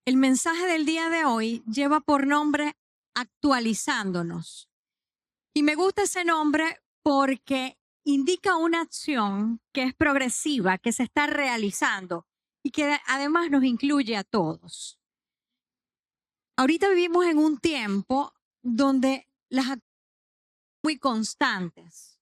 El mensaje del día de hoy lleva por nombre actualizándonos. Y me gusta ese nombre porque indica una acción que es progresiva, que se está realizando y que además nos incluye a todos. Ahorita vivimos en un tiempo donde las acciones son muy constantes.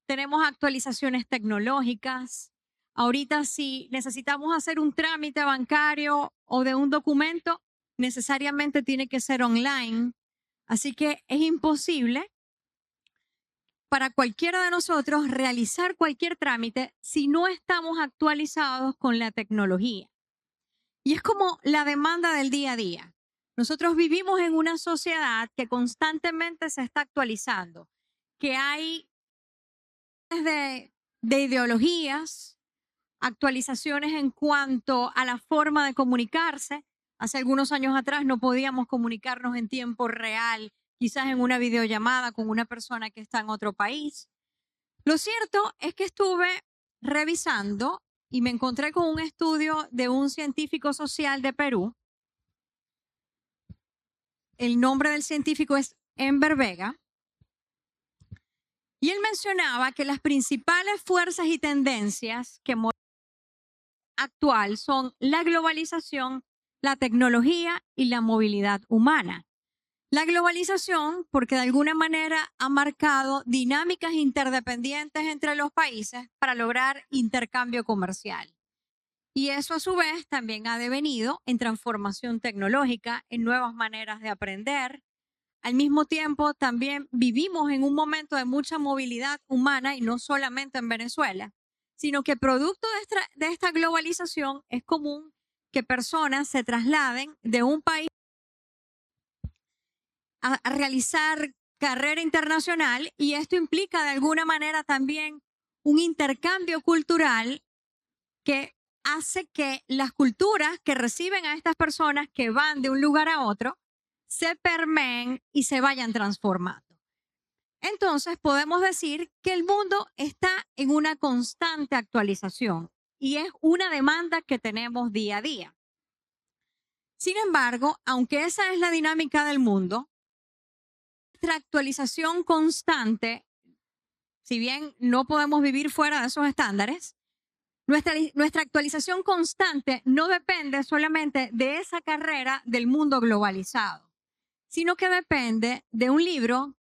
Tenemos actualizaciones tecnológicas. Ahorita si necesitamos hacer un trámite bancario o de un documento, necesariamente tiene que ser online. Así que es imposible para cualquiera de nosotros realizar cualquier trámite si no estamos actualizados con la tecnología. Y es como la demanda del día a día. Nosotros vivimos en una sociedad que constantemente se está actualizando, que hay de ideologías, actualizaciones en cuanto a la forma de comunicarse. Hace algunos años atrás no podíamos comunicarnos en tiempo real, quizás en una videollamada con una persona que está en otro país. Lo cierto es que estuve revisando y me encontré con un estudio de un científico social de Perú. El nombre del científico es Enver Vega. Y él mencionaba que las principales fuerzas y tendencias que actual son la globalización, la tecnología y la movilidad humana. La globalización, porque de alguna manera ha marcado dinámicas interdependientes entre los países para lograr intercambio comercial. Y eso a su vez también ha devenido en transformación tecnológica, en nuevas maneras de aprender. Al mismo tiempo, también vivimos en un momento de mucha movilidad humana y no solamente en Venezuela, sino que producto de esta globalización es común que personas se trasladen de un país a realizar carrera internacional y esto implica de alguna manera también un intercambio cultural que hace que las culturas que reciben a estas personas que van de un lugar a otro se permeen y se vayan transformando. Entonces podemos decir que el mundo está en una constante actualización y es una demanda que tenemos día a día. Sin embargo, aunque esa es la dinámica del mundo, nuestra actualización constante, si bien no podemos vivir fuera de esos estándares, nuestra actualización constante no depende solamente de esa carrera del mundo globalizado, sino que depende de un libro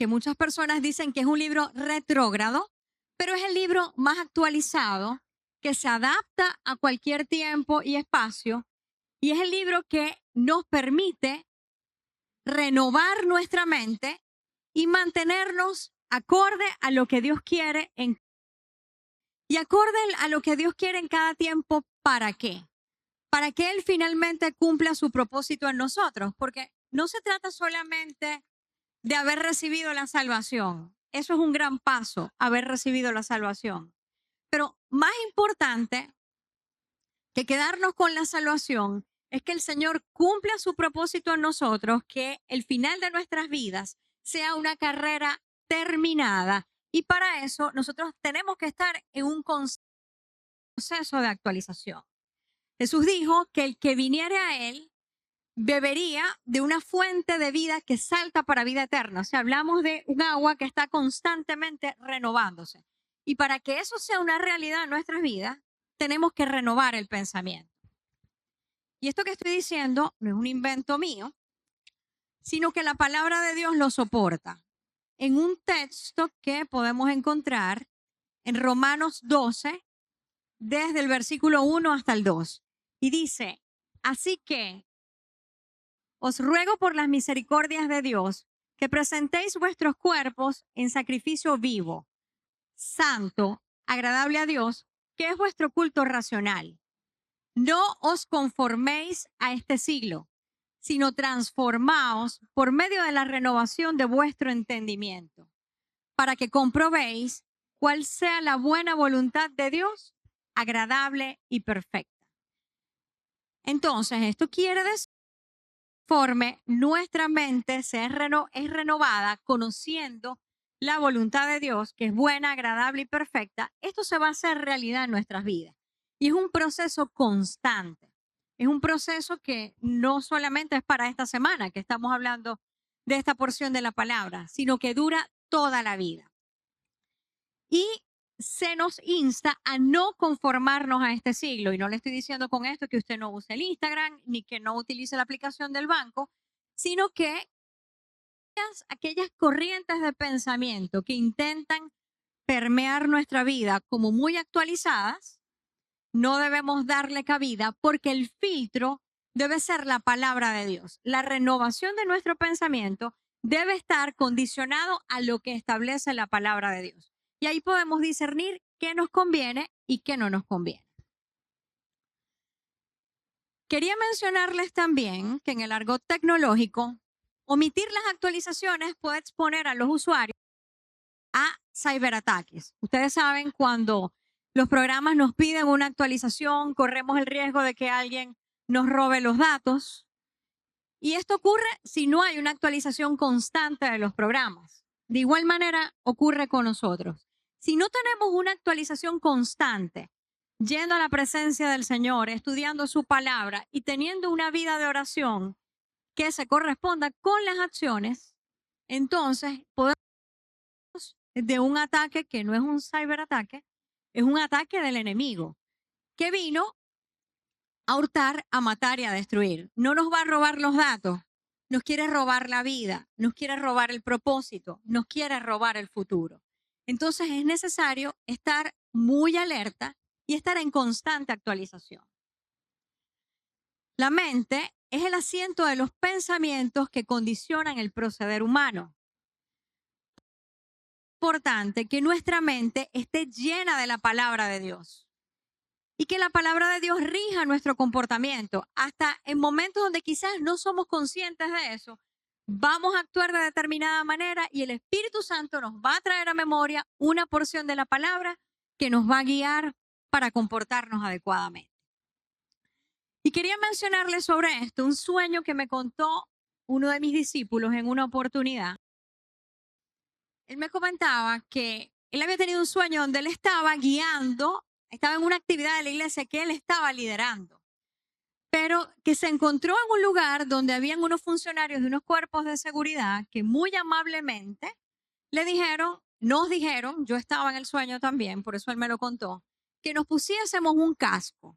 que muchas personas dicen que es un libro retrógrado, pero es el libro más actualizado, que se adapta a cualquier tiempo y espacio, y es el libro que nos permite renovar nuestra mente y mantenernos acorde a lo que Dios quiere y acorde a lo que Dios quiere en cada tiempo. ¿Para qué? Para que Él finalmente cumpla su propósito en nosotros, porque no se trata solamente de haber recibido la salvación. Eso es un gran paso, haber recibido la salvación. Pero más importante que quedarnos con la salvación es que el Señor cumpla su propósito en nosotros, que el final de nuestras vidas sea una carrera terminada. Y para eso nosotros tenemos que estar en un proceso de actualización. Jesús dijo que el que viniere a Él bebería de una fuente de vida que salta para vida eterna. O sea, hablamos de un agua que está constantemente renovándose. Y para que eso sea una realidad en nuestras vidas, tenemos que renovar el pensamiento. Y esto que estoy diciendo no es un invento mío, sino que la palabra de Dios lo soporta. En un texto que podemos encontrar en Romanos 12, desde el versículo 1 hasta el 2. Y dice, así que os ruego por las misericordias de Dios que presentéis vuestros cuerpos en sacrificio vivo, santo, agradable a Dios, que es vuestro culto racional. No os conforméis a este siglo, sino transformaos por medio de la renovación de vuestro entendimiento, para que comprobéis cuál sea la buena voluntad de Dios, agradable y perfecta. Entonces, esto quiere decir conforme nuestra mente es renovada conociendo la voluntad de Dios, que es buena, agradable y perfecta, esto se va a hacer realidad en nuestras vidas. Y es un proceso constante. es un proceso que no solamente es para esta semana, que estamos hablando de esta porción de la palabra, sino que dura toda la vida. Y se nos insta a no conformarnos a este siglo. Y no le estoy diciendo con esto que usted no use el Instagram, ni que no utilice la aplicación del banco, sino que aquellas corrientes de pensamiento que intentan permear nuestra vida como muy actualizadas, no debemos darle cabida porque el filtro debe ser la palabra de Dios. La renovación de nuestro pensamiento debe estar condicionado a lo que establece la palabra de Dios. Y ahí podemos discernir qué nos conviene y qué no nos conviene. Quería mencionarles también que en el argot tecnológico, omitir las actualizaciones puede exponer a los usuarios a ciberataques. Ustedes saben, cuando los programas nos piden una actualización, corremos el riesgo de que alguien nos robe los datos. Y esto ocurre si no hay una actualización constante de los programas. De igual manera ocurre con nosotros. Si no tenemos una actualización constante, yendo a la presencia del Señor, estudiando su palabra y teniendo una vida de oración que se corresponda con las acciones, entonces podemos de un ataque que no es un ciberataque, es un ataque del enemigo que vino a hurtar, a matar y a destruir. No nos va a robar los datos, nos quiere robar la vida, nos quiere robar el propósito, nos quiere robar el futuro. Entonces es necesario estar muy alerta y estar en constante actualización. La mente es el asiento de los pensamientos que condicionan el proceder humano. Es importante que nuestra mente esté llena de la palabra de Dios y que la palabra de Dios rija nuestro comportamiento. Hasta en momentos donde quizás no somos conscientes de eso, vamos a actuar de determinada manera y el Espíritu Santo nos va a traer a memoria una porción de la palabra que nos va a guiar para comportarnos adecuadamente. Y quería mencionarles sobre esto un sueño que me contó uno de mis discípulos en una oportunidad. Él me comentaba que él había tenido un sueño donde él estaba guiando, estaba en una actividad de la iglesia que él estaba liderando, pero que se encontró en un lugar donde habían unos funcionarios de unos cuerpos de seguridad que muy amablemente le dijeron, nos dijeron, yo estaba en el sueño también, por eso él me lo contó, que nos pusiésemos un casco.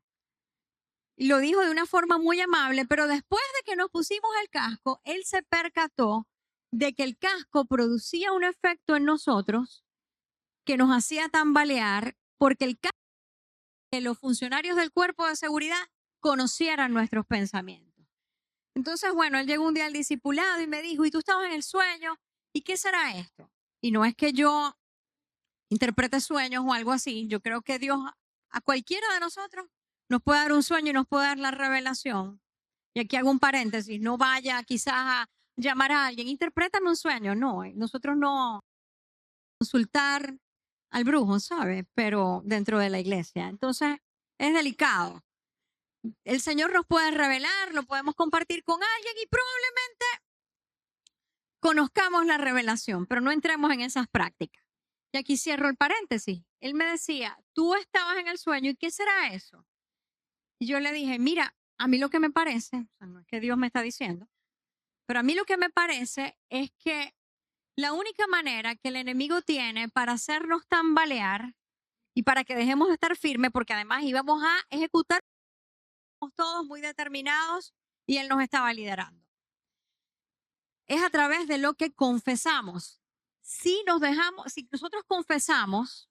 Y lo dijo de una forma muy amable, pero después de que nos pusimos el casco, él se percató de que el casco producía un efecto en nosotros que nos hacía tambalear, porque el casco que los funcionarios del cuerpo de seguridad conocieran nuestros pensamientos. Entonces, bueno, él llegó un día al discipulado y me dijo, ¿y tú estabas en el sueño? ¿Y qué será esto? Y no es que yo interprete sueños o algo así, yo creo que Dios a cualquiera de nosotros nos puede dar un sueño y nos puede dar la revelación. Y aquí hago un paréntesis, no vaya quizás a llamar a alguien, interprétame un sueño. No, nosotros no consultar al brujo, ¿sabe? Pero dentro de la iglesia. Entonces, es delicado. El Señor nos puede revelar, lo podemos compartir con alguien y probablemente conozcamos la revelación, pero no entremos en esas prácticas. Y aquí cierro el paréntesis. Él me decía, tú estabas en el sueño, ¿y qué será eso? Y yo le dije, mira, a mí lo que me parece, o sea, no es que Dios me está diciendo, pero a mí lo que me parece es que la única manera que el enemigo tiene para hacernos tambalear y para que dejemos de estar firmes, porque además íbamos a ejecutar todos muy determinados y él nos estaba liderando, es a través de lo que confesamos. Si nosotros confesamos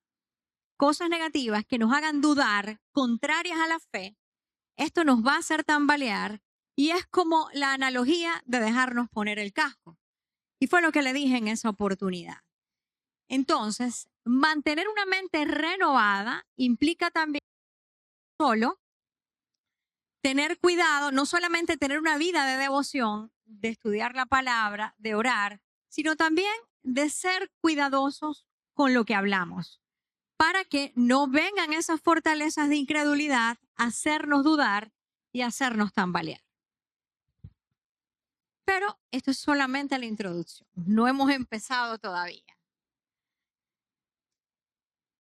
cosas negativas que nos hagan dudar, contrarias a la fe, esto nos va a hacer tambalear y es como la analogía de dejarnos poner el casco. Y fue lo que le dije en esa oportunidad. Entonces, mantener una mente renovada implica también solo tener cuidado, no solamente tener una vida de devoción, de estudiar la palabra, de orar, sino también de ser cuidadosos con lo que hablamos, para que no vengan esas fortalezas de incredulidad a hacernos dudar y hacernos tambalear. Pero esto es solamente la introducción, no hemos empezado todavía.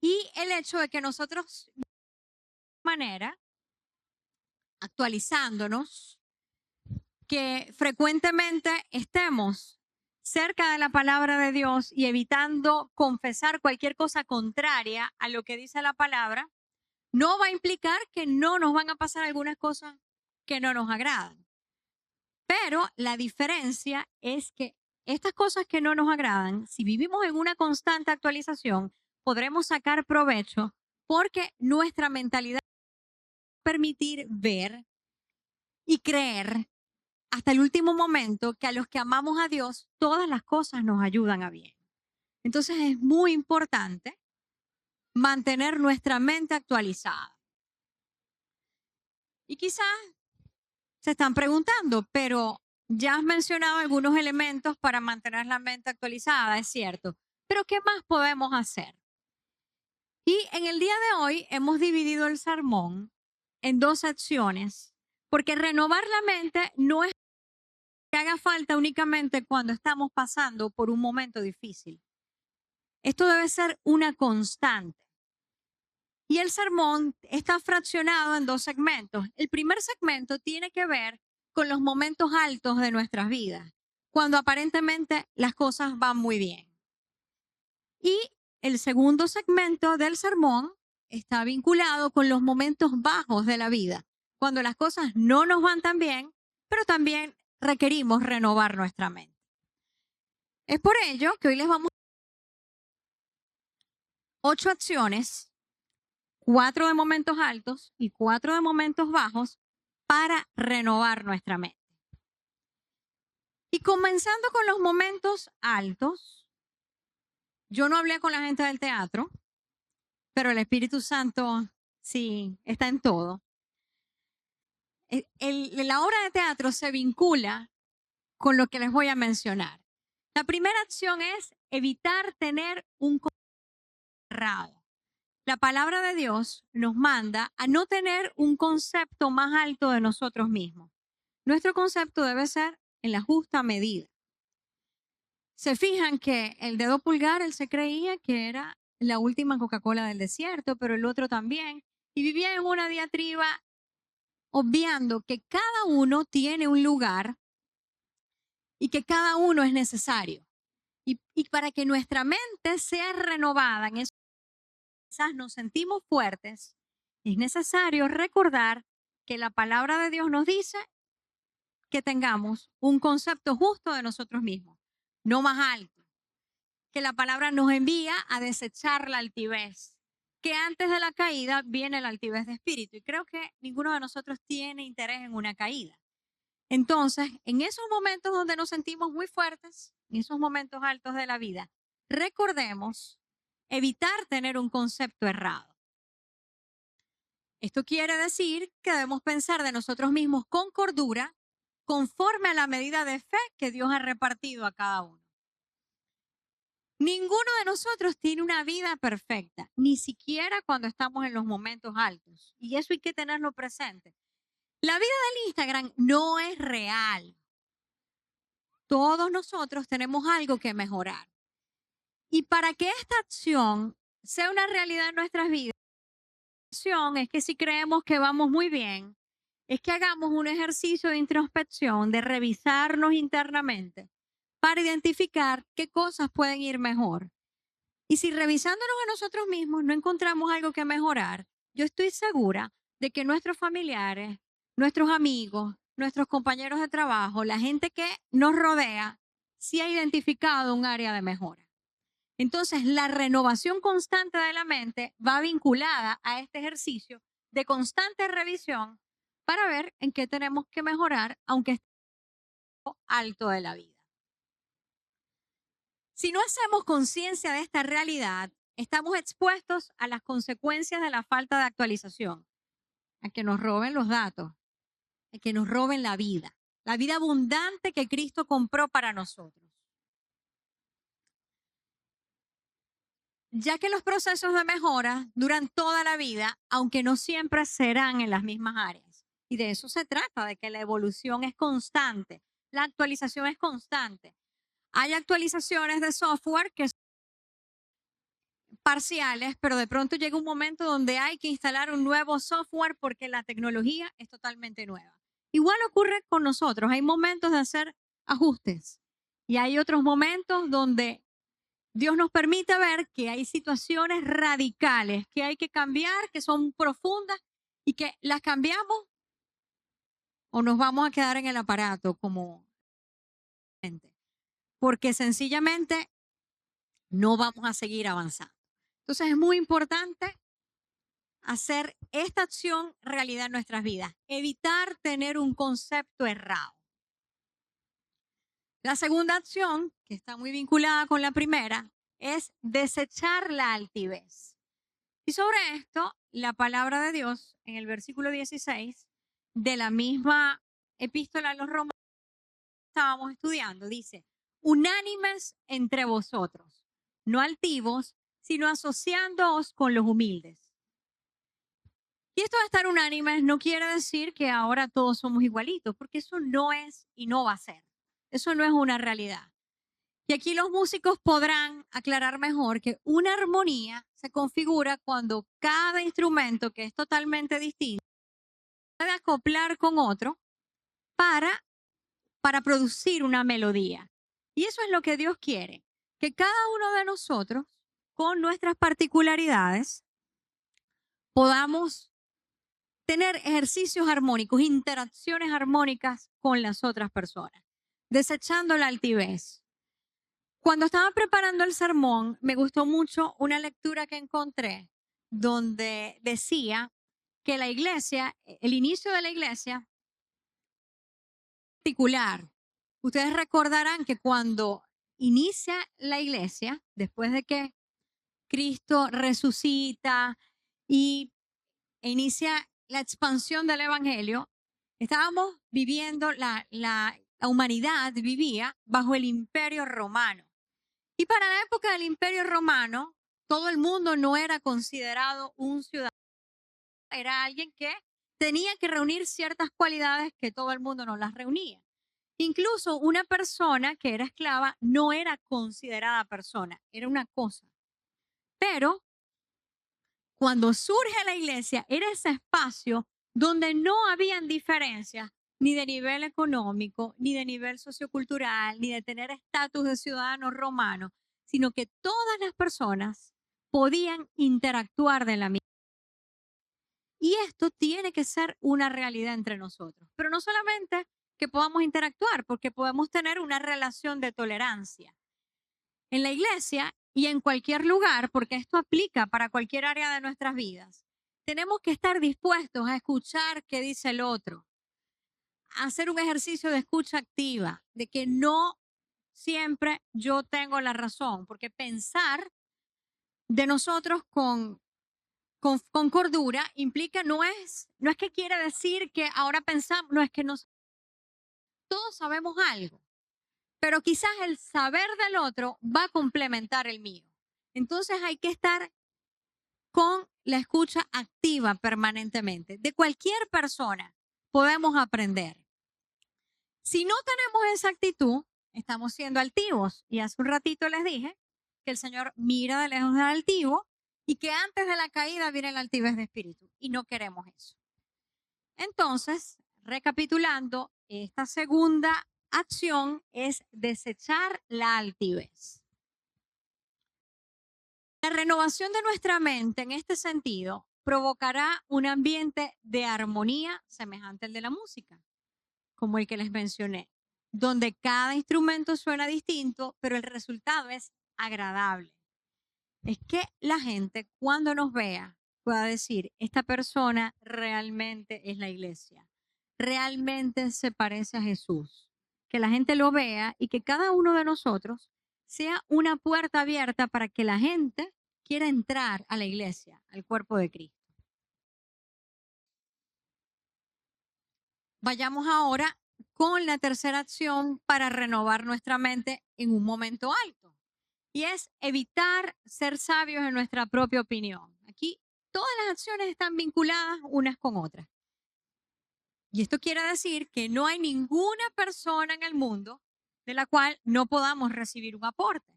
Y el hecho de que nosotros, de manera, actualizándonos, que frecuentemente estemos cerca de la palabra de Dios y evitando confesar cualquier cosa contraria a lo que dice la palabra, no va a implicar que no nos van a pasar algunas cosas que no nos agradan. Pero la diferencia es que estas cosas que no nos agradan, si vivimos en una constante actualización, podremos sacar provecho porque nuestra mentalidad va a permitir ver y creer hasta el último momento que a los que amamos a Dios, todas las cosas nos ayudan a bien. Entonces es muy importante mantener nuestra mente actualizada. Y quizás se están preguntando, pero ya has mencionado algunos elementos para mantener la mente actualizada, es cierto, pero ¿qué más podemos hacer? Y en el día de hoy hemos dividido el sermón en dos secciones, porque renovar la mente no es que haga falta únicamente cuando estamos pasando por un momento difícil. Esto debe ser una constante. Y el sermón está fraccionado en dos segmentos. El primer segmento tiene que ver con los momentos altos de nuestras vidas, cuando aparentemente las cosas van muy bien. Y el segundo segmento del sermón está vinculado con los momentos bajos de la vida, cuando las cosas no nos van tan bien, pero también requerimos renovar nuestra mente. Es por ello que hoy les vamos a dar 8 acciones, 4 de momentos altos y 4 de momentos bajos para renovar nuestra mente. Y comenzando con los momentos altos, yo no hablé con la gente del teatro, pero el Espíritu Santo sí está en todo. La obra de teatro se vincula con lo que les voy a mencionar. La primera acción es evitar tener un concepto errado. La palabra de Dios nos manda a no tener un concepto más alto de nosotros mismos. Nuestro concepto debe ser en la justa medida. Se fijan que el dedo pulgar, él se creía que era la última Coca-Cola del desierto, pero el otro también, y vivía en una diatriba obviando que cada uno tiene un lugar y que cada uno es necesario. Y para que nuestra mente sea renovada, en eso quizás nos sentimos fuertes, es necesario recordar que la palabra de Dios nos dice que tengamos un concepto justo de nosotros mismos, no más alto, que la palabra nos envía a desechar la altivez, que antes de la caída viene la altivez de espíritu. Y creo que ninguno de nosotros tiene interés en una caída. Entonces, en esos momentos donde nos sentimos muy fuertes, en esos momentos altos de la vida, recordemos evitar tener un concepto errado. Esto quiere decir que debemos pensar de nosotros mismos con cordura, conforme a la medida de fe que Dios ha repartido a cada uno. Ninguno de nosotros tiene una vida perfecta, ni siquiera cuando estamos en los momentos altos. Y eso hay que tenerlo presente. La vida del Instagram no es real. Todos nosotros tenemos algo que mejorar. Y para que esta acción sea una realidad en nuestras vidas, la acción es que si creemos que vamos muy bien, es que hagamos un ejercicio de introspección, de revisarnos internamente para identificar qué cosas pueden ir mejor. Y si revisándonos a nosotros mismos no encontramos algo que mejorar, yo estoy segura de que nuestros familiares, nuestros amigos, nuestros compañeros de trabajo, la gente que nos rodea, sí ha identificado un área de mejora. Entonces, la renovación constante de la mente va vinculada a este ejercicio de constante revisión para ver en qué tenemos que mejorar, aunque estemos alto de la vida. Si no hacemos conciencia de esta realidad, estamos expuestos a las consecuencias de la falta de actualización, a que nos roben los datos, a que nos roben la vida abundante que Cristo compró para nosotros. Ya que los procesos de mejora duran toda la vida, aunque no siempre serán en las mismas áreas. Y de eso se trata, de que la evolución es constante, la actualización es constante. Hay actualizaciones de software que parciales, pero de pronto llega un momento donde hay que instalar un nuevo software porque la tecnología es totalmente nueva. Igual ocurre con nosotros, hay momentos de hacer ajustes y hay otros momentos donde Dios nos permite ver que hay situaciones radicales que hay que cambiar, que son profundas y que las cambiamos o nos vamos a quedar en el aparato como gente, porque sencillamente no vamos a seguir avanzando. Entonces es muy importante hacer esta acción realidad en nuestras vidas, evitar tener un concepto errado. La segunda acción, que está muy vinculada con la primera, es desechar la altivez. Y sobre esto, la palabra de Dios en el versículo 16 de la misma epístola a los romanos que estábamos estudiando, dice, unánimes entre vosotros, no altivos, sino asociándoos con los humildes. Y esto de estar unánimes no quiere decir que ahora todos somos igualitos, porque eso no es y no va a ser. Eso no es una realidad. Y aquí los músicos podrán aclarar mejor que una armonía se configura cuando cada instrumento, que es totalmente distinto, puede acoplar con otro para producir una melodía. Y eso es lo que Dios quiere, que cada uno de nosotros, con nuestras particularidades, podamos tener ejercicios armónicos, interacciones armónicas con las otras personas, desechando la altivez. Cuando estaba preparando el sermón, me gustó mucho una lectura que encontré donde decía que la iglesia, el inicio de la iglesia particular, ustedes recordarán que cuando inicia la iglesia, después de que Cristo resucita y inicia la expansión del evangelio, estábamos viviendo, la humanidad vivía bajo el imperio romano. Y para la época del imperio romano, todo el mundo no era considerado un ciudadano, era alguien que tenía que reunir ciertas cualidades que todo el mundo no las reunía. Incluso una persona que era esclava no era considerada persona, era una cosa. Pero cuando surge la iglesia, era ese espacio donde no habían diferencias ni de nivel económico, ni de nivel sociocultural, ni de tener estatus de ciudadano romano, sino que todas las personas podían interactuar de la misma. Y esto tiene que ser una realidad entre nosotros. Pero no solamente que podamos interactuar, porque podemos tener una relación de tolerancia. En la iglesia y en cualquier lugar, porque esto aplica para cualquier área de nuestras vidas, tenemos que estar dispuestos a escuchar qué dice el otro, a hacer un ejercicio de escucha activa, de que no siempre yo tengo la razón, porque pensar de nosotros con cordura implica, no es que quiere decir que ahora pensamos, no es que todos sabemos algo, pero quizás el saber del otro va a complementar el mío. Entonces hay que estar con la escucha activa permanentemente. De cualquier persona podemos aprender. Si no tenemos esa actitud, estamos siendo altivos. Y hace un ratito les dije que el Señor mira de lejos al altivo y que antes de la caída viene la altivez de espíritu. Y no queremos eso. Entonces, recapitulando, esta segunda acción es desechar la altivez. La renovación de nuestra mente en este sentido provocará un ambiente de armonía semejante al de la música, como el que les mencioné, donde cada instrumento suena distinto, pero el resultado es agradable. Es que la gente cuando nos vea pueda decir, esta persona realmente es la iglesia, realmente se parece a Jesús. Que la gente lo vea y que cada uno de nosotros sea una puerta abierta para que la gente quiera entrar a la iglesia, al cuerpo de Cristo. Vayamos ahora con la tercera acción para renovar nuestra mente en un momento alto. Y es evitar ser sabios en nuestra propia opinión. Aquí todas las acciones están vinculadas unas con otras. Y esto quiere decir que no hay ninguna persona en el mundo de la cual no podamos recibir un aporte.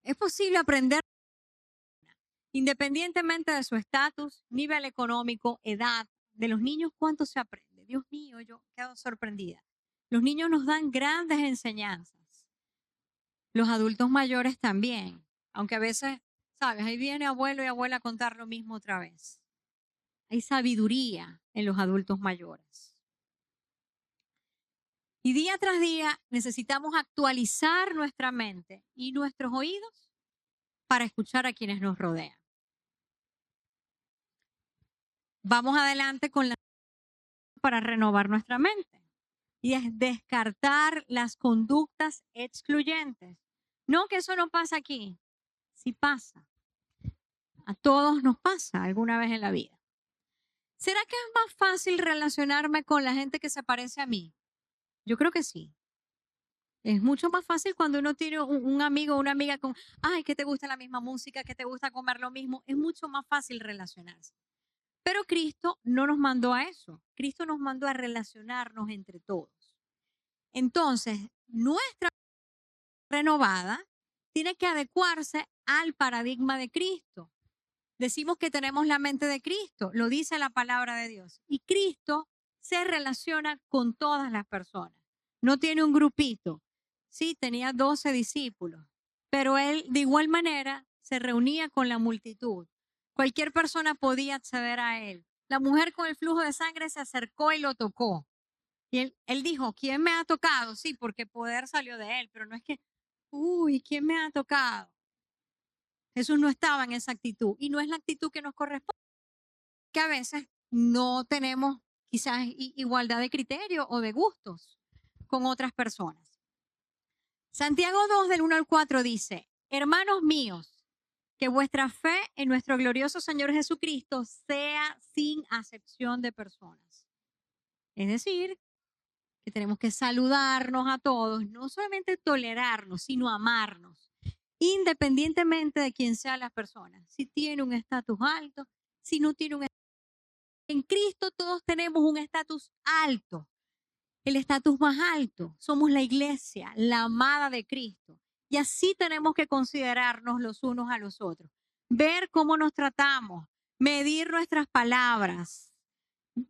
Es posible aprender Independientemente de su estatus, nivel económico, edad, de los niños, ¿cuánto se aprende? Dios mío, yo quedo sorprendida. Los niños nos dan grandes enseñanzas. Los adultos mayores también, aunque a veces, sabes, ahí viene abuelo y abuela a contar lo mismo otra vez. Hay sabiduría en los adultos mayores. Y día tras día necesitamos actualizar nuestra mente y nuestros oídos para escuchar a quienes nos rodean. Vamos adelante con la para renovar nuestra mente y es descartar las conductas excluyentes. No que eso no pasa aquí, sí pasa. A todos nos pasa alguna vez en la vida. ¿Será que es más fácil relacionarme con la gente que se parece a mí? Yo creo que sí. Es mucho más fácil cuando uno tiene un amigo o una amiga con, ay, que te gusta la misma música, que te gusta comer lo mismo. Es mucho más fácil relacionarse. Pero Cristo no nos mandó a eso. Cristo nos mandó a relacionarnos entre todos. Entonces, nuestra renovada tiene que adecuarse al paradigma de Cristo. Decimos que tenemos la mente de Cristo, lo dice la palabra de Dios. Y Cristo se relaciona con todas las personas. No tiene un grupito. Sí, tenía 12 discípulos, pero él de igual manera se reunía con la multitud. Cualquier persona podía acceder a él. La mujer con el flujo de sangre se acercó y lo tocó. Y él dijo, ¿quién me ha tocado? Sí, porque poder salió de él, pero no es que, uy, ¿quién me ha tocado? Jesús no estaba en esa actitud y no es la actitud que nos corresponde, que a veces no tenemos quizás igualdad de criterio o de gustos con otras personas. Santiago 2 del 1 al 4 dice, hermanos míos, que vuestra fe en nuestro glorioso Señor Jesucristo sea sin acepción de personas. Es decir, que tenemos que saludarnos a todos, no solamente tolerarnos, sino amarnos, independientemente de quién sea la persona. Si tiene un estatus alto, si no tiene un estatus. En Cristo todos tenemos un estatus alto, el estatus más alto. Somos la iglesia, la amada de Cristo. Y así tenemos que considerarnos los unos a los otros, ver cómo nos tratamos, medir nuestras palabras.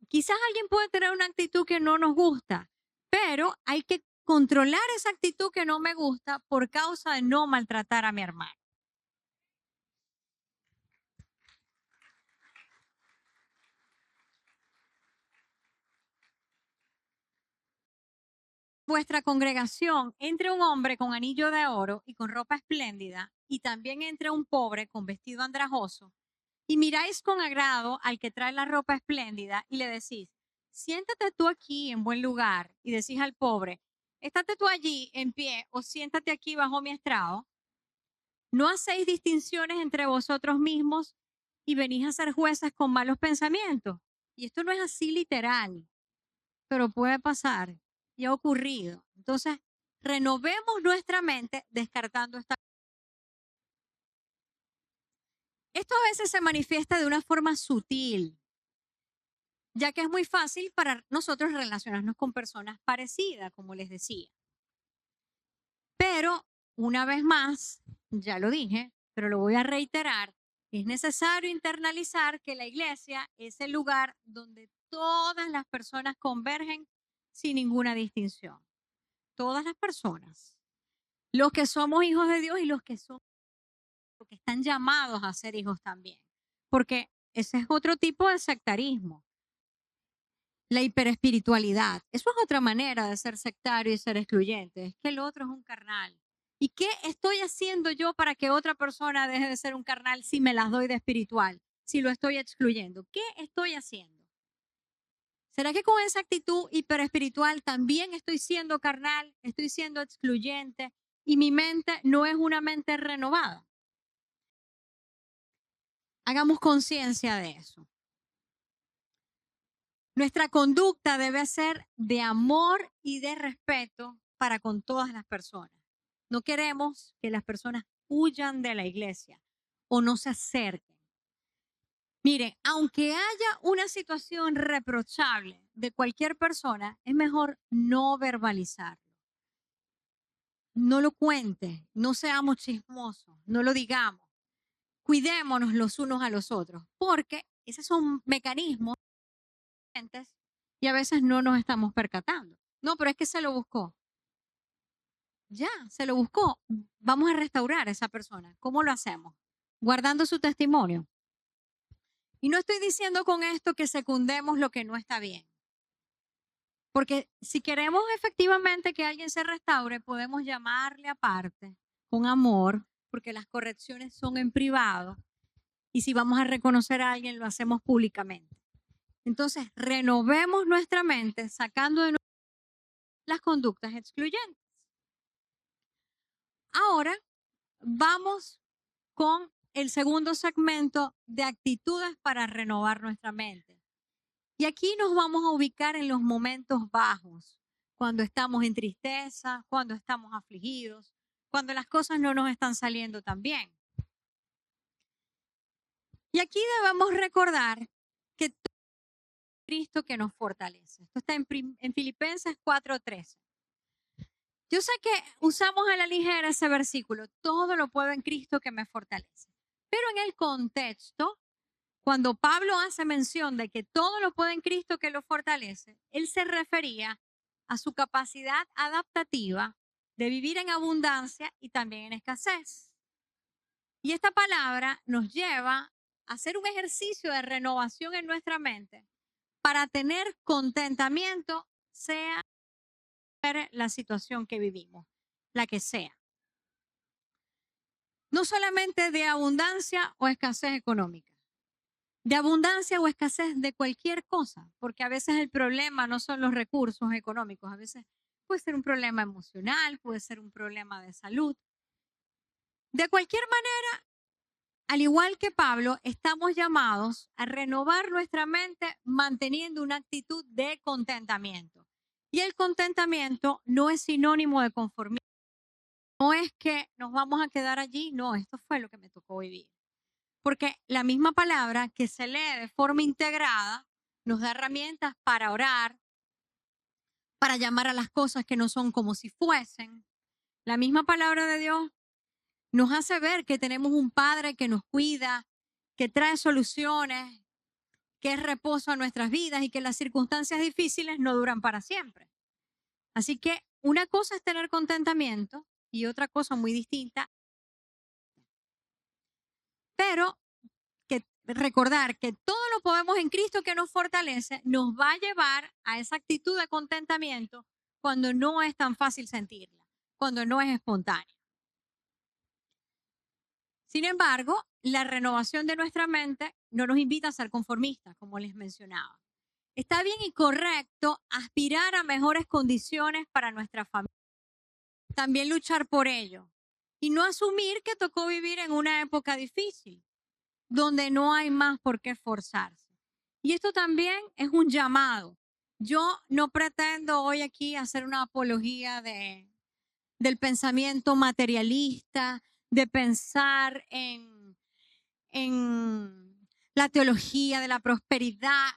Quizás alguien puede tener una actitud que no nos gusta, pero hay que controlar esa actitud que no me gusta por causa de no maltratar a mi hermano. Vuestra congregación entre un hombre con anillo de oro y con ropa espléndida, y también entre un pobre con vestido andrajoso, y miráis con agrado al que trae la ropa espléndida y le decís, siéntate tú aquí en buen lugar, y decís al pobre, estate tú allí en pie o siéntate aquí bajo mi estrado. No hacéis distinciones entre vosotros mismos y venís a ser jueces con malos pensamientos. Y esto no es así literal, pero puede pasar y ha ocurrido. Entonces, renovemos nuestra mente descartando esta. Esto a veces se manifiesta de una forma sutil, ya que es muy fácil para nosotros relacionarnos con personas parecidas, como les decía. Pero, una vez más, ya lo dije, pero lo voy a reiterar, es necesario internalizar que la iglesia es el lugar donde todas las personas convergen sin ninguna distinción. Todas las personas. Los que somos hijos de Dios y los que están llamados a ser hijos también. Porque ese es otro tipo de sectarismo. La hiperespiritualidad. Eso es otra manera de ser sectario y ser excluyente. Es que el otro es un carnal. ¿Y qué estoy haciendo yo para que otra persona deje de ser un carnal si me las doy de espiritual? Si lo estoy excluyendo. ¿Qué estoy haciendo? ¿Será que con esa actitud hiperespiritual también estoy siendo carnal, estoy siendo excluyente y mi mente no es una mente renovada? Hagamos conciencia de eso. Nuestra conducta debe ser de amor y de respeto para con todas las personas. No queremos que las personas huyan de la iglesia o no se acerquen. Mire, aunque haya una situación reprochable de cualquier persona, es mejor no verbalizarlo. No lo cuente, no seamos chismosos, no lo digamos. cuidémonos los unos a los otros, porque esos son mecanismos y a veces no nos estamos percatando. No, pero es que se lo buscó. Ya, se lo buscó. Vamos a restaurar a esa persona. ¿Cómo lo hacemos? Guardando su testimonio. Y no estoy diciendo con esto que secundemos lo que no está bien. Porque si queremos efectivamente que alguien se restaure, podemos llamarle aparte, con amor, porque las correcciones son en privado. Y si vamos a reconocer a alguien, lo hacemos públicamente. Entonces, renovemos nuestra mente sacando de las conductas excluyentes. Ahora vamos con el segundo segmento de actitudes para renovar nuestra mente. Y aquí nos vamos a ubicar en los momentos bajos, cuando estamos en tristeza, cuando estamos afligidos, cuando las cosas no nos están saliendo tan bien. Y aquí debemos recordar que es Cristo que nos fortalece. Esto está en Filipenses 4:13. Yo sé que usamos a la ligera ese versículo, todo lo puedo en Cristo que me fortalece. Pero en el contexto, cuando Pablo hace mención de que todo lo puede en Cristo que lo fortalece, él se refería a su capacidad adaptativa de vivir en abundancia y también en escasez. Y esta palabra nos lleva a hacer un ejercicio de renovación en nuestra mente para tener contentamiento, sea la situación que vivimos, la que sea. No solamente de abundancia o escasez económica, de abundancia o escasez de cualquier cosa, porque a veces el problema no son los recursos económicos, a veces puede ser un problema emocional, puede ser un problema de salud. De cualquier manera, al igual que Pablo, estamos llamados a renovar nuestra mente manteniendo una actitud de contentamiento. Y el contentamiento no es sinónimo de conformismo. No es que nos vamos a quedar allí, no, esto fue lo que me tocó vivir. Porque la misma palabra que se lee de forma integrada nos da herramientas para orar, para llamar a las cosas que no son como si fuesen. La misma palabra de Dios nos hace ver que tenemos un Padre que nos cuida, que trae soluciones, que es reposo a nuestras vidas y que las circunstancias difíciles no duran para siempre. Así que una cosa es tener contentamiento y otra cosa muy distinta. Pero que recordar que todo lo podemos en Cristo que nos fortalece, nos va a llevar a esa actitud de contentamiento cuando no es tan fácil sentirla, cuando no es espontánea. Sin embargo, la renovación de nuestra mente no nos invita a ser conformistas, como les mencionaba. Está bien y correcto aspirar a mejores condiciones para nuestra familia. También luchar por ello. Y no asumir que tocó vivir en una época difícil, donde no hay más por qué esforzarse. Y esto también es un llamado. Yo no pretendo hoy aquí hacer una apología del pensamiento materialista, de pensar en la teología de la prosperidad.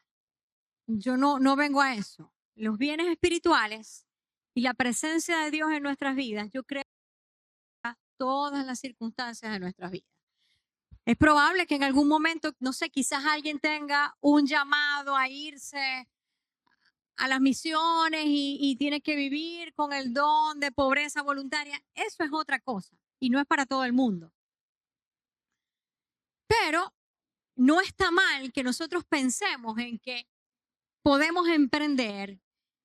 Yo no vengo a eso. Los bienes espirituales y la presencia de Dios en nuestras vidas, yo creo que todas las circunstancias de nuestras vidas. Es probable que en algún momento, no sé, quizás alguien tenga un llamado a irse a las misiones y tiene que vivir con el don de pobreza voluntaria. Eso es otra cosa y no es para todo el mundo. Pero no está mal que nosotros pensemos en que podemos emprender,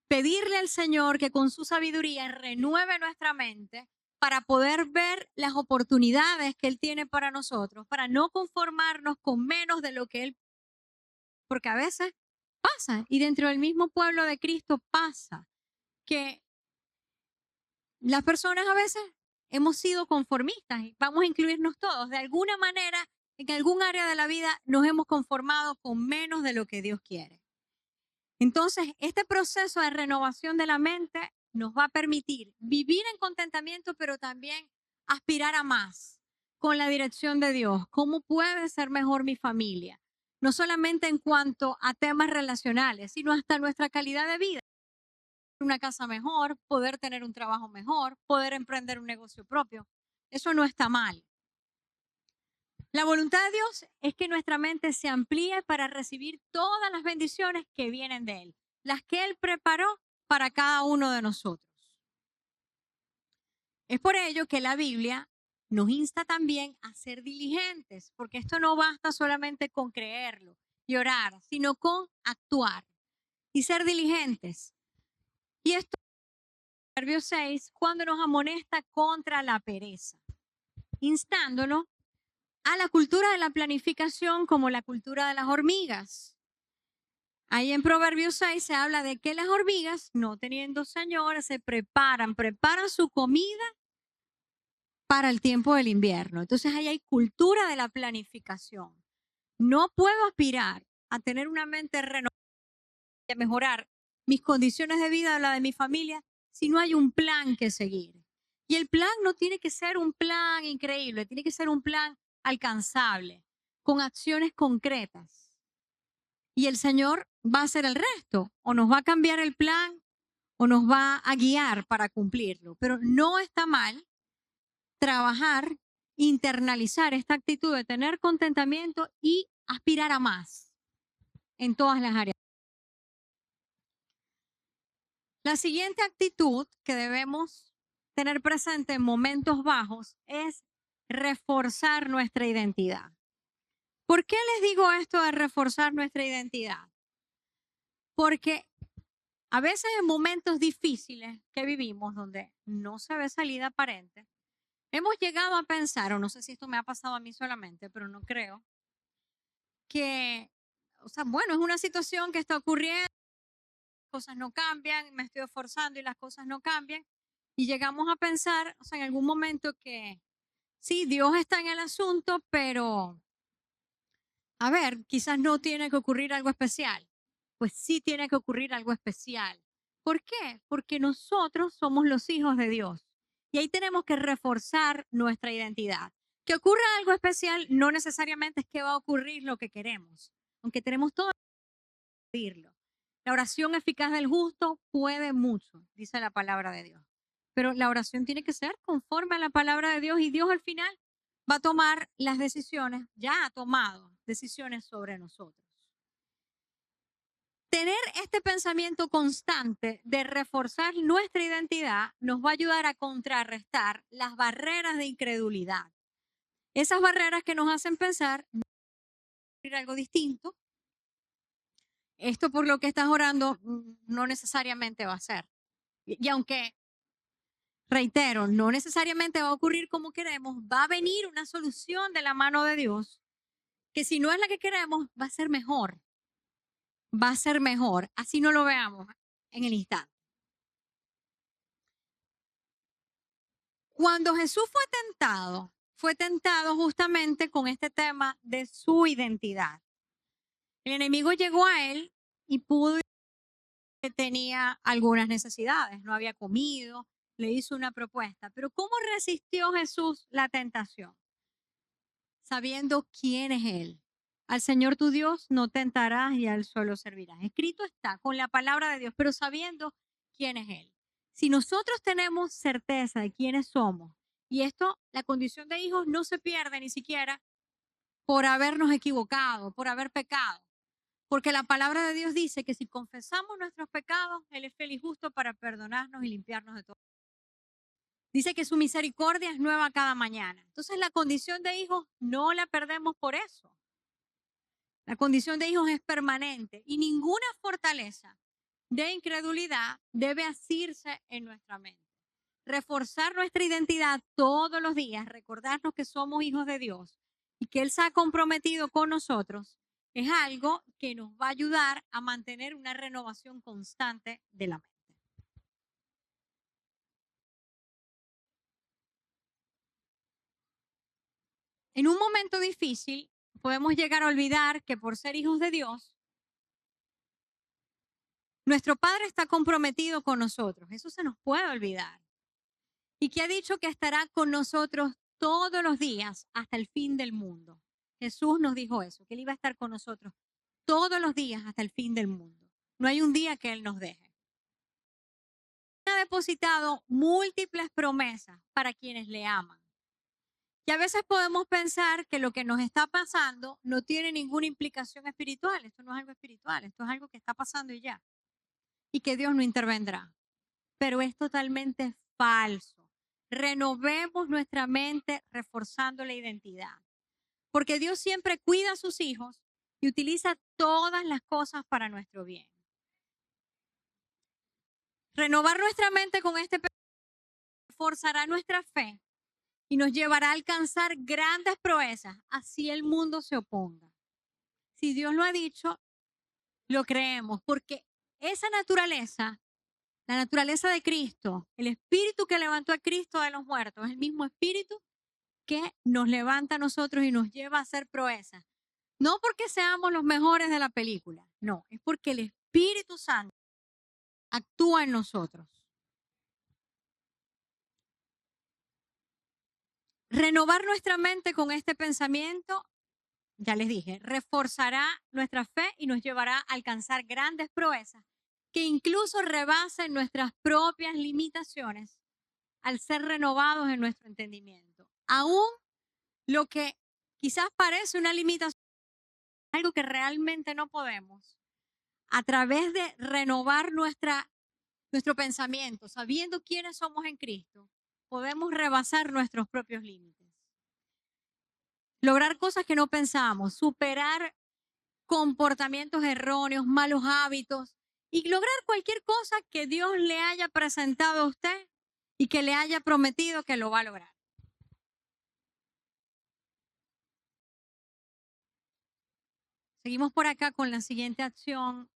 pedirle al Señor que con su sabiduría renueve nuestra mente para poder ver las oportunidades que Él tiene para nosotros, para no conformarnos con menos de lo que Él, porque a veces pasa, y dentro del mismo pueblo de Cristo pasa, que las personas a veces hemos sido conformistas, y vamos a incluirnos todos, de alguna manera, en algún área de la vida nos hemos conformado con menos de lo que Dios quiere. Entonces, este proceso de renovación de la mente nos va a permitir vivir en contentamiento, pero también aspirar a más con la dirección de Dios. ¿Cómo puede ser mejor mi familia? No solamente en cuanto a temas relacionales, sino hasta nuestra calidad de vida. Una casa mejor, poder tener un trabajo mejor, poder emprender un negocio propio. Eso no está mal. La voluntad de Dios es que nuestra mente se amplíe para recibir todas las bendiciones que vienen de Él, las que Él preparó para cada uno de nosotros. Es por ello que la Biblia nos insta también a ser diligentes, porque esto no basta solamente con creerlo y orar, sino con actuar y ser diligentes. Y esto es Proverbios 6, cuando nos amonesta contra la pereza, instándonos a la cultura de la planificación como la cultura de las hormigas. Ahí en Proverbios 6 se habla de que las hormigas, no teniendo señor, se preparan su comida para el tiempo del invierno. Entonces ahí hay cultura de la planificación. No puedo aspirar a tener una mente renovada y a mejorar mis condiciones de vida o la de mi familia si no hay un plan que seguir. Y el plan no tiene que ser un plan increíble, tiene que ser un plan alcanzable, con acciones concretas. Y el Señor va a hacer el resto, o nos va a cambiar el plan, o nos va a guiar para cumplirlo. Pero no está mal trabajar, internalizar esta actitud de tener contentamiento y aspirar a más en todas las áreas. La siguiente actitud que debemos tener presente en momentos bajos es reforzar nuestra identidad. ¿Por qué les digo esto de reforzar nuestra identidad? Porque a veces en momentos difíciles que vivimos, donde no se ve salida aparente, hemos llegado a pensar, o no sé si esto me ha pasado a mí solamente, pero no creo, que, o sea, bueno, es una situación que está ocurriendo, las cosas no cambian, me estoy esforzando y las cosas no cambian, y llegamos a pensar, o sea, en algún momento que sí, Dios está en el asunto, pero, a ver, quizás no tiene que ocurrir algo especial. Pues sí tiene que ocurrir algo especial. ¿Por qué? Porque nosotros somos los hijos de Dios. Y ahí tenemos que reforzar nuestra identidad. Que ocurra algo especial no necesariamente es que va a ocurrir lo que queremos, aunque tenemos todo que pedirlo. La oración eficaz del justo puede mucho, dice la palabra de Dios. Pero la oración tiene que ser conforme a la palabra de Dios y Dios al final va a tomar las decisiones, ya ha tomado decisiones sobre nosotros. Tener este pensamiento constante de reforzar nuestra identidad nos va a ayudar a contrarrestar las barreras de incredulidad. Esas barreras que nos hacen pensar algo distinto. Esto por lo que estás orando no necesariamente va a ser. Y aunque, reitero, no necesariamente va a ocurrir como queremos, va a venir una solución de la mano de Dios que si no es la que queremos, va a ser mejor. Va a ser mejor. Así no lo veamos en el instante. Cuando Jesús fue tentado justamente con este tema de su identidad. El enemigo llegó a él y pudo que tenía algunas necesidades, no había comido, le hizo una propuesta. Pero ¿cómo resistió Jesús la tentación? Sabiendo quién es Él. Al Señor tu Dios no tentarás y al suelo servirás. Escrito está con la palabra de Dios, pero sabiendo quién es Él. Si nosotros tenemos certeza de quiénes somos, y esto, la condición de hijos no se pierde ni siquiera por habernos equivocado, por haber pecado. Porque la palabra de Dios dice que si confesamos nuestros pecados, Él es fiel y justo para perdonarnos y limpiarnos de todo. Dice que su misericordia es nueva cada mañana. Entonces la condición de hijos no la perdemos por eso. La condición de hijos es permanente y ninguna fortaleza de incredulidad debe asirse en nuestra mente. Reforzar nuestra identidad todos los días, recordarnos que somos hijos de Dios y que Él se ha comprometido con nosotros, es algo que nos va a ayudar a mantener una renovación constante de la mente. En un momento difícil, podemos llegar a olvidar que por ser hijos de Dios, nuestro Padre está comprometido con nosotros. Eso se nos puede olvidar. Y que ha dicho que estará con nosotros todos los días hasta el fin del mundo. Jesús nos dijo eso, que Él iba a estar con nosotros todos los días hasta el fin del mundo. No hay un día que Él nos deje. Ha depositado múltiples promesas para quienes le aman. Y a veces podemos pensar que lo que nos está pasando no tiene ninguna implicación espiritual. Esto no es algo espiritual, esto es algo que está pasando y ya. Y que Dios no intervendrá. Pero es totalmente falso. Renovemos nuestra mente reforzando la identidad. Porque Dios siempre cuida a sus hijos y utiliza todas las cosas para nuestro bien. Renovar nuestra mente con este reforzará nuestra fe y nos llevará a alcanzar grandes proezas, así el mundo se oponga. Si Dios lo ha dicho, lo creemos, porque esa naturaleza, la naturaleza de Cristo, el espíritu que levantó a Cristo de los muertos, es el mismo espíritu que nos levanta a nosotros y nos lleva a hacer proezas. No porque seamos los mejores de la película, no, es porque el Espíritu Santo actúa en nosotros. Renovar nuestra mente con este pensamiento, ya les dije, reforzará nuestra fe y nos llevará a alcanzar grandes proezas que incluso rebasen nuestras propias limitaciones al ser renovados en nuestro entendimiento. Aún lo que quizás parece una limitación, algo que realmente no podemos, a través de renovar nuestro pensamiento, sabiendo quiénes somos en Cristo, podemos rebasar nuestros propios límites. Lograr cosas que no pensamos, superar comportamientos erróneos, malos hábitos y lograr cualquier cosa que Dios le haya presentado a usted y que le haya prometido que lo va a lograr. Seguimos por acá con la siguiente acción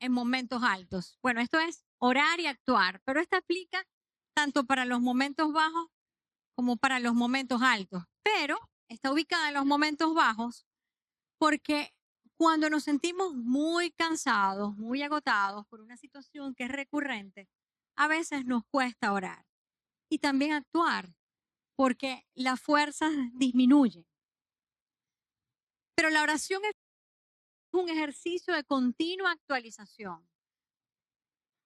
en momentos altos. Bueno, esto es orar y actuar, pero esta aplica tanto para los momentos bajos como para los momentos altos, pero está ubicada en los momentos bajos porque cuando nos sentimos muy cansados, muy agotados por una situación que es recurrente, a veces nos cuesta orar y también actuar porque las fuerzas disminuyen. Pero la oración es un ejercicio de continua actualización,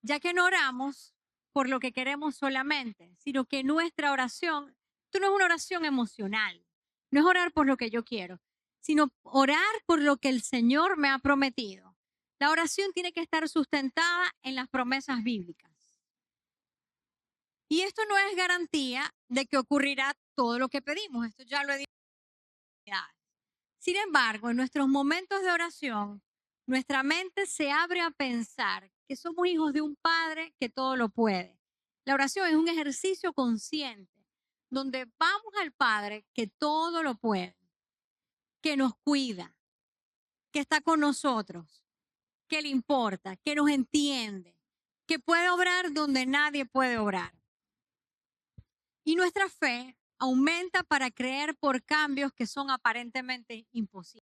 ya que no oramos por lo que queremos solamente, sino que nuestra oración, esto no es una oración emocional, no es orar por lo que yo quiero, sino orar por lo que el Señor me ha prometido. La oración tiene que estar sustentada en las promesas bíblicas. Y esto no es garantía de que ocurrirá todo lo que pedimos, esto ya lo he dicho. Sin embargo, en nuestros momentos de oración, nuestra mente se abre a pensar que somos hijos de un Padre que todo lo puede. La oración es un ejercicio consciente donde vamos al Padre que todo lo puede, que nos cuida, que está con nosotros, que le importa, que nos entiende, que puede obrar donde nadie puede obrar. Y nuestra fe aumenta para creer por cambios que son aparentemente imposibles,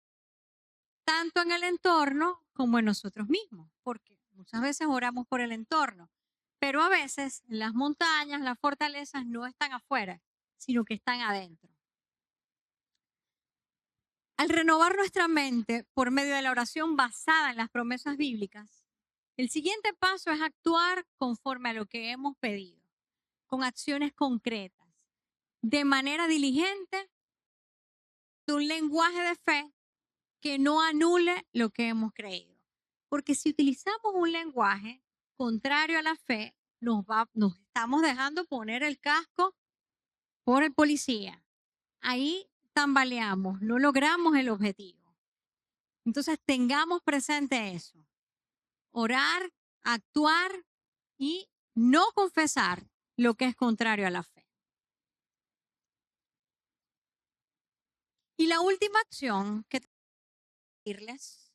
tanto en el entorno como en nosotros mismos, porque muchas veces oramos por el entorno, pero a veces las montañas, las fortalezas no están afuera, sino que están adentro. Al renovar nuestra mente por medio de la oración basada en las promesas bíblicas, el siguiente paso es actuar conforme a lo que hemos pedido, con acciones concretas, de manera diligente, de un lenguaje de fe que no anule lo que hemos creído. Porque si utilizamos un lenguaje contrario a la fe, nos estamos dejando poner el casco por el policía. Ahí tambaleamos, no logramos el objetivo. Entonces tengamos presente eso. Orar, actuar y no confesar lo que es contrario a la fe. Y la última acción que tengo que decirles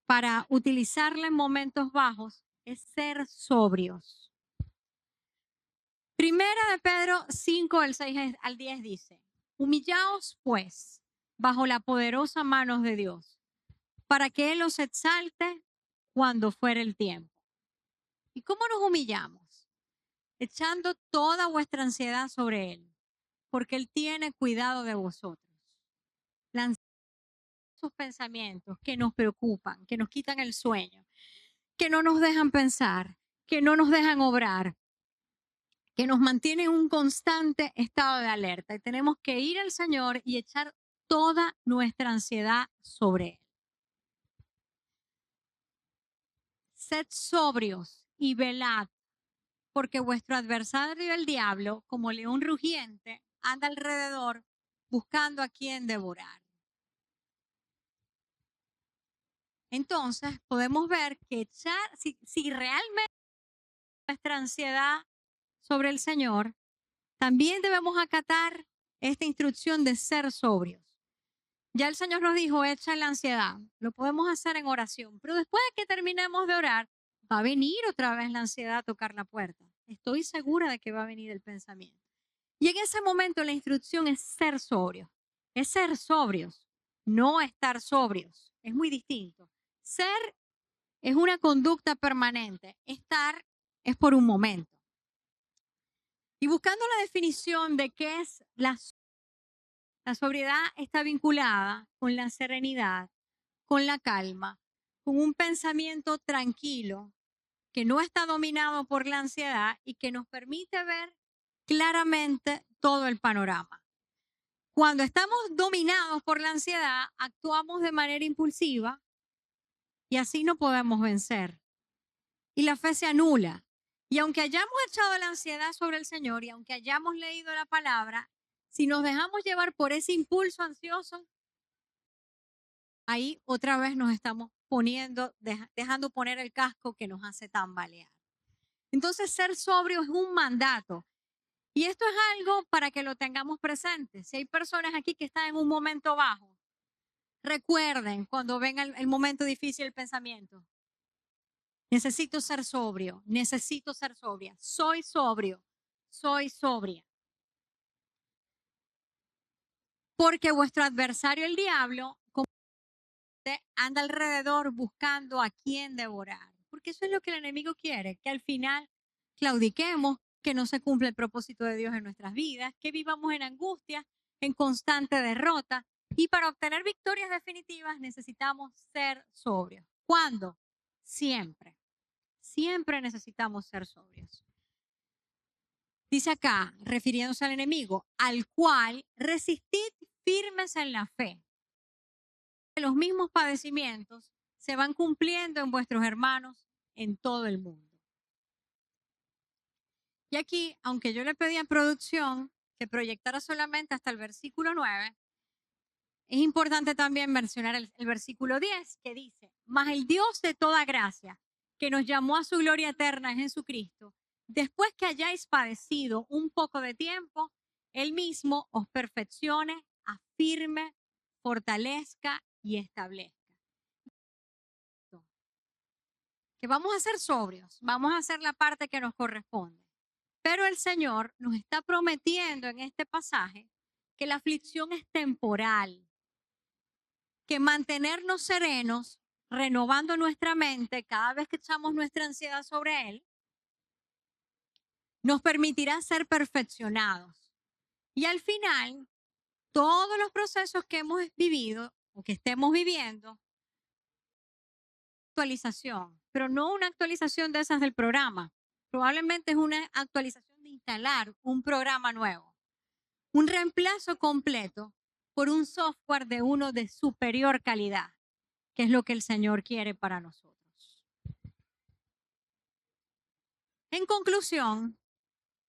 para utilizarla en momentos bajos es ser sobrios. Primera de Pedro 5, del 6 al 10 dice, humillaos pues bajo la poderosa mano de Dios, para que Él os exalte cuando fuere el tiempo. ¿Y cómo nos humillamos? Echando toda vuestra ansiedad sobre Él, porque Él tiene cuidado de vosotros. Lanzando esos pensamientos que nos preocupan, que nos quitan el sueño, que no nos dejan pensar, que no nos dejan obrar. que nos mantiene en un constante estado de alerta y tenemos que ir al Señor y echar toda nuestra ansiedad sobre Él. Sed sobrios y velad, porque vuestro adversario el diablo, como león rugiente, anda alrededor buscando a quien devorar. Entonces podemos ver que echar, si realmente nuestra ansiedad sobre el Señor, también debemos acatar esta instrucción de ser sobrios. Ya el Señor nos dijo, echa la ansiedad. Lo podemos hacer en oración, pero después de que terminemos de orar, va a venir otra vez la ansiedad a tocar la puerta. Estoy segura de que va a venir el pensamiento. Y en ese momento la instrucción es ser sobrios. Es ser sobrios, no estar sobrios. Es muy distinto. Ser es una conducta permanente. Estar es por un momento. Y buscando la definición de qué es la sobriedad, está vinculada con la serenidad, con la calma, con un pensamiento tranquilo que no está dominado por la ansiedad y que nos permite ver claramente todo el panorama. Cuando estamos dominados por la ansiedad, actuamos de manera impulsiva y así no podemos vencer. Y la fe se anula. Y aunque hayamos echado la ansiedad sobre el Señor y aunque hayamos leído la palabra, si nos dejamos llevar por ese impulso ansioso, ahí otra vez nos estamos dejando poner el casco que nos hace tambalear. Entonces, ser sobrio es un mandato. Y esto es algo para que lo tengamos presente. Si hay personas aquí que están en un momento bajo, recuerden cuando venga el momento difícil el pensamiento. Necesito ser sobrio, necesito ser sobria. Soy sobrio, soy sobria. Porque vuestro adversario, el diablo, anda alrededor buscando a quién devorar. Porque eso es lo que el enemigo quiere, que al final claudiquemos, que no se cumpla el propósito de Dios en nuestras vidas, que vivamos en angustia, en constante derrota. Y para obtener victorias definitivas necesitamos ser sobrios. ¿Cuándo? Siempre. Siempre necesitamos ser sobrios. Dice acá, refiriéndose al enemigo, al cual resistid firmes en la fe. Los mismos padecimientos se van cumpliendo en vuestros hermanos en todo el mundo. Y aquí, aunque yo le pedí a producción que proyectara solamente hasta el versículo 9, es importante también mencionar el versículo 10 que dice, mas el Dios de toda gracia, que nos llamó a su gloria eterna en Jesucristo, después que hayáis padecido un poco de tiempo, Él mismo os perfeccione, afirme, fortalezca y establezca. Que vamos a ser sobrios, vamos a hacer la parte que nos corresponde. Pero el Señor nos está prometiendo en este pasaje que la aflicción es temporal, que mantenernos serenos, renovando nuestra mente cada vez que echamos nuestra ansiedad sobre Él, nos permitirá ser perfeccionados. Y al final, todos los procesos que hemos vivido o que estemos viviendo, actualización, pero no una actualización de esas del programa. Probablemente es una actualización de instalar un programa nuevo, un reemplazo completo por un software de uno de superior calidad, que es lo que el Señor quiere para nosotros. En conclusión,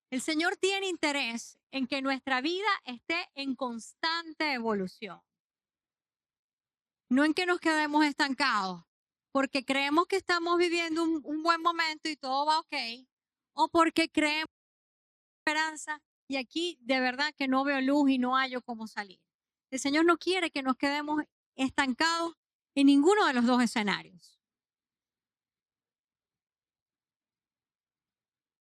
el Señor tiene interés en que nuestra vida esté en constante evolución, no en que nos quedemos estancados, porque creemos que estamos viviendo un buen momento y todo va ok, o porque creemos esperanza y aquí de verdad que no veo luz y no hallo cómo salir. El Señor no quiere que nos quedemos estancados en ninguno de los dos escenarios.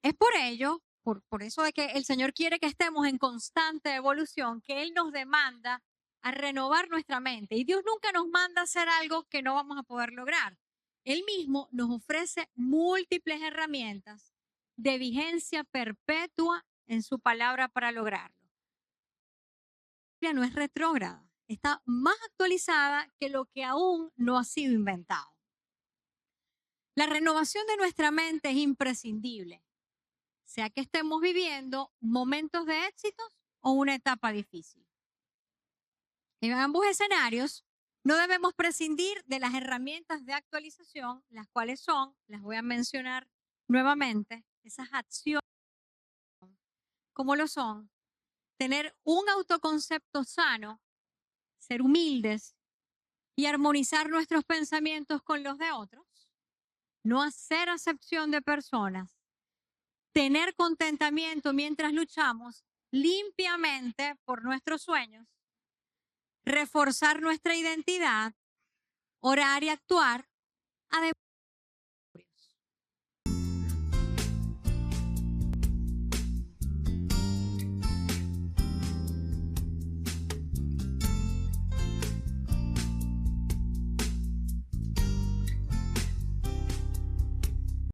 Es por ello, por eso de que el Señor quiere que estemos en constante evolución, que Él nos demanda a renovar nuestra mente. Y Dios nunca nos manda a hacer algo que no vamos a poder lograr. Él mismo nos ofrece múltiples herramientas de vigencia perpetua en su palabra para lograrlo. La Biblia no es retrógrada, está más actualizada que lo que aún no ha sido inventado. La renovación de nuestra mente es imprescindible. sea que estemos viviendo momentos de éxitos o una etapa difícil. En ambos escenarios, no debemos prescindir de las herramientas de actualización, las cuales son, las voy a mencionar nuevamente, esas acciones, como lo son, tener un autoconcepto sano, ser humildes y armonizar nuestros pensamientos con los de otros, no hacer acepción de personas, tener contentamiento mientras luchamos limpiamente por nuestros sueños, reforzar nuestra identidad, orar y actuar, además